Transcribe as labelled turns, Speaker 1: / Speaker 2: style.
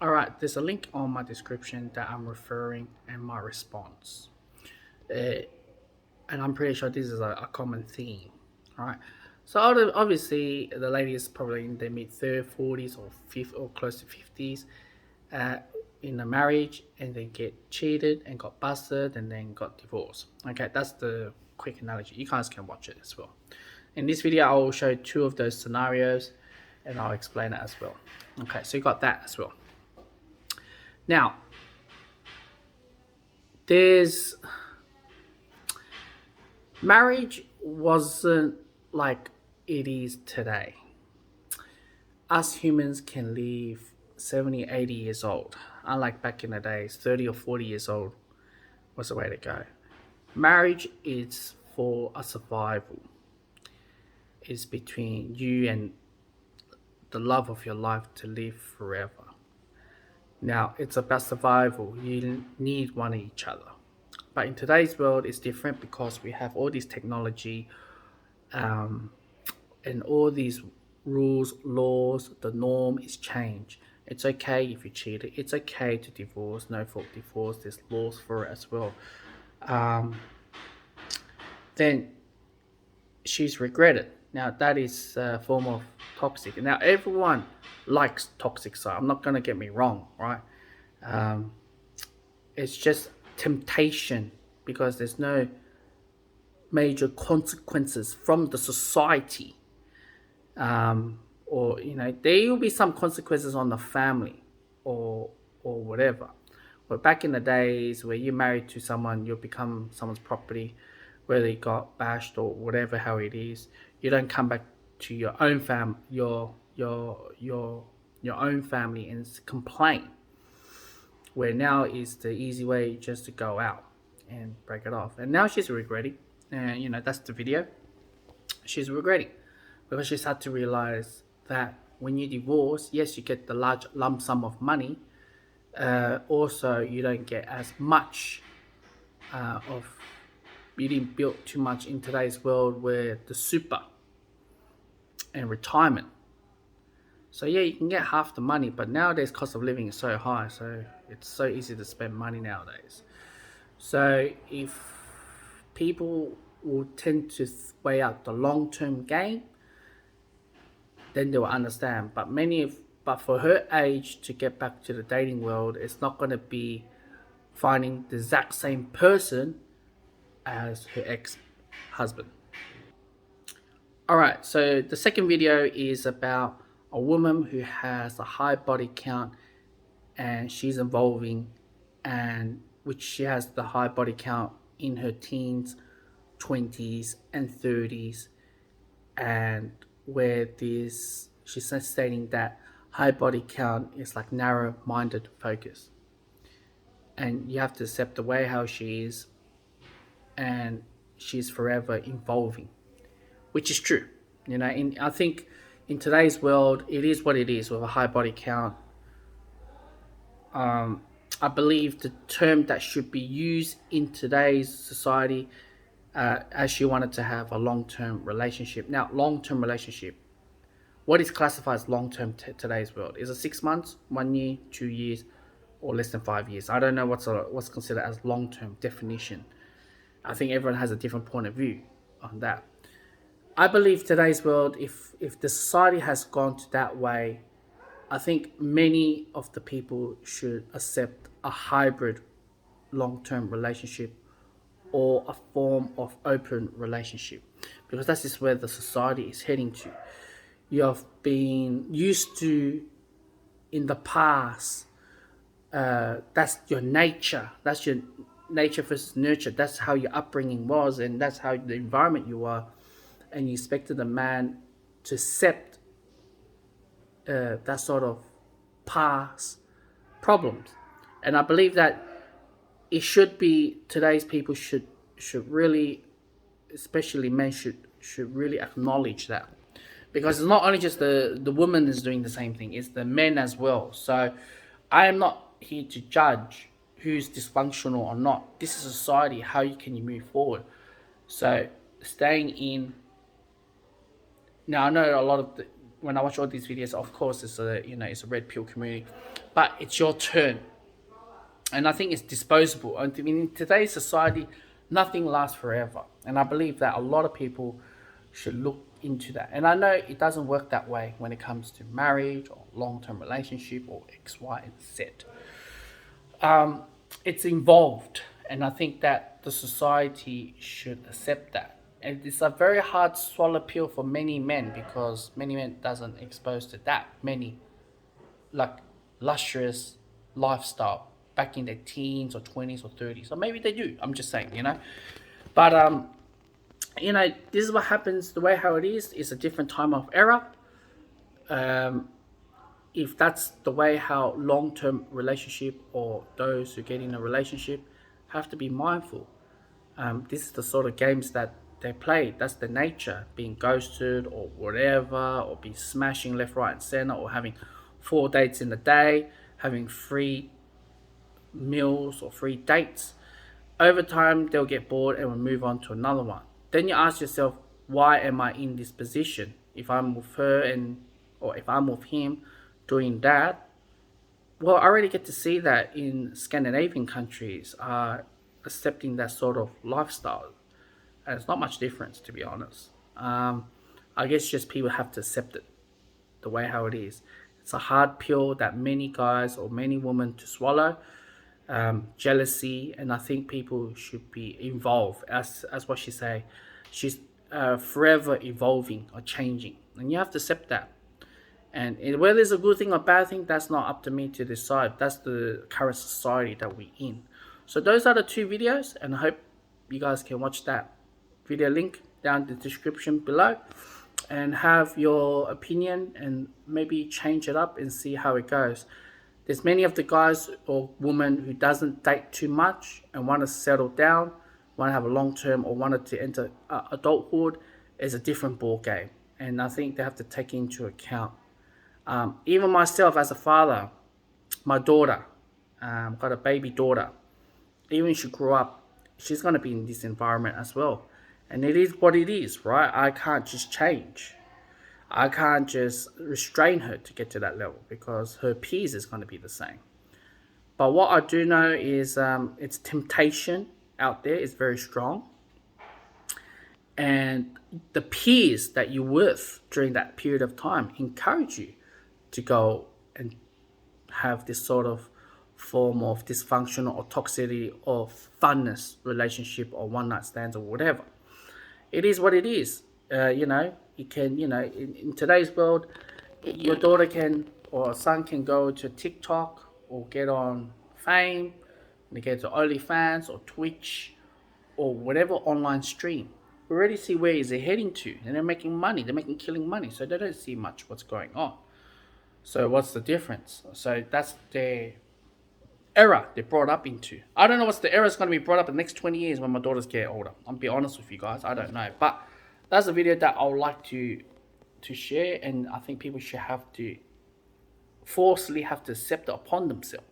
Speaker 1: All right, there's a link on my description that I'm referring and my response. Uh, and I'm pretty sure this is a common theme. All right. So obviously the lady is probably in their mid 30s, 40s, or fifth or close to 50s, uh, in a marriage, and then get cheated and got busted and then got divorced. Okay, that's the quick analogy. You guys can watch it as well. In this video, I will show two of those scenarios, and I'll explain it as well. Okay, so you got that as well. Now, there's marriage wasn't like it is today. Us humans can live 70, 80 years old. Unlike back in the days, 30 or 40 years old was the way to go. Marriage is for a survival. It's between you and the love of your life to live forever. Now, it's about survival. You need one each other. But in today's world, it's different because we have all this technology, um, and all these rules, laws, the norm is changed. It's okay if you cheated. It's okay to divorce, no fault divorce. There's laws for it as well. Um, then she's regretted. Now that is a form of toxic. Now everyone likes toxic side. I'm not gonna get me wrong, right? Um, it's just temptation because there's no major consequences from the society, or there will be some consequences on the family, or whatever. But back in the days where you're married to someone, you become someone's property, whether you got bashed or whatever, how it is, you don't come back to your own your own family and complain. Where now is the easy way just to go out and break it off. And now she's regretting, and that's the video. She's regretting because she's had to realize that when you divorce, yes, you get the large lump sum of money. Also, you don't get as much of. You didn't build too much in today's world where the super and retirement. So yeah, you can get half the money, but nowadays cost of living is so high, so it's so easy to spend money nowadays. So if people will tend to weigh out the long-term gain, then they will understand. But for her age to get back to the dating world, it's not going to be finding the exact same person as her ex-husband. All right, so the second video is about a woman who has a high body count, and she's evolving, and which she has the high body count in her teens, 20s, and 30s, and where this she's stating that high body count is like narrow-minded focus, and you have to accept the way how she is, and she's forever evolving, which is true. I think in today's world, it is what it is with a high body count. I believe the term that should be used in today's society, as she wanted to have a long-term relationship. Now, long-term relationship, what is classified as long-term today's world? Is it 6 months, 1 year, 2 years, or less than 5 years? I don't know what's considered as long-term definition. I think everyone has a different point of view on that. I believe today's world, if the society has gone to that way, I think many of the people should accept a hybrid long-term relationship or a form of open relationship, because that's just where the society is heading to. You have been used to in the past. That's your nature. That's your nature versus nurture. That's how your upbringing was, and that's how the environment you are. And you expected a man to accept that sort of past problems. And I believe that it should be today's people should really, especially men, should really acknowledge that, because it's not only just the woman is doing the same thing, it's the men as well. So I am not here to judge who's dysfunctional or not. This is society. How can you move forward? So staying in. Now I know a lot of when I watch all these videos, of course, it's a red pill community, but it's your turn, and I think it's disposable. I mean, in today's society, nothing lasts forever, and I believe that a lot of people should look into that. And I know it doesn't work that way when it comes to marriage or long-term relationship or X, Y, and Z. It's involved, and I think that the society should accept that. And it's a very hard swallow pill for many men, because many men doesn't expose to that many like luxurious lifestyle back in their teens or 20s or 30s, or maybe they do. I'm just saying, But this is what happens. The way how it is a different time of era. If that's the way how long-term relationship or those who get in a relationship have to be mindful. This is the sort of games that they play. That's the nature, being ghosted or whatever, or be smashing left, right, and center, or having 4 dates in a day, having free meals or free dates. Over time, they'll get bored and will move on to another one. Then you ask yourself, why am I in this position? If I'm with her or if I'm with him doing that, well, I already get to see that in Scandinavian countries are accepting that sort of lifestyle. And it's not much difference, to be honest. I guess just people have to accept it the way how it is. It's a hard pill that many guys or many women to swallow. Jealousy, and I think people should be involved. As what she say, she's forever evolving or changing, and you have to accept that. And whether it's a good thing or bad thing, that's not up to me to decide. That's the current society that we're in. So those are the 2 videos, and I hope you guys can watch that video link down in the description below and have your opinion and maybe change it up and see how it goes. There's many of the guys or women who doesn't date too much and want to settle down, want to have a long term, or wanted to enter adulthood. Is a different ball game, and I think they have to take into account. Even myself as a father, my daughter, got a baby daughter. Even she grew up, she's going to be in this environment as well. And it is what it is, right? I can't just change. I can't just restrain her to get to that level, because her peers is going to be the same. But what I do know is it's temptation out there is very strong. And the peers that you're with during that period of time encourage you to go and have this sort of form of dysfunctional or toxicity or funness relationship or one night stands or whatever. It is what it is. You can, in today's world, your daughter can or son can go to TikTok or get on Fame, they get to OnlyFans or Twitch or whatever online stream. We already see where is it heading to, and they're making money. They're making killing money, so they don't see much what's going on. So what's the difference? So that's their era they brought up into. I don't know what's the era is going to be brought up in the next 20 years when my daughters get older. I'll be honest with you guys, I don't know. But that's a video that I would like to share, and I think people should have to forcefully have to accept it upon themselves.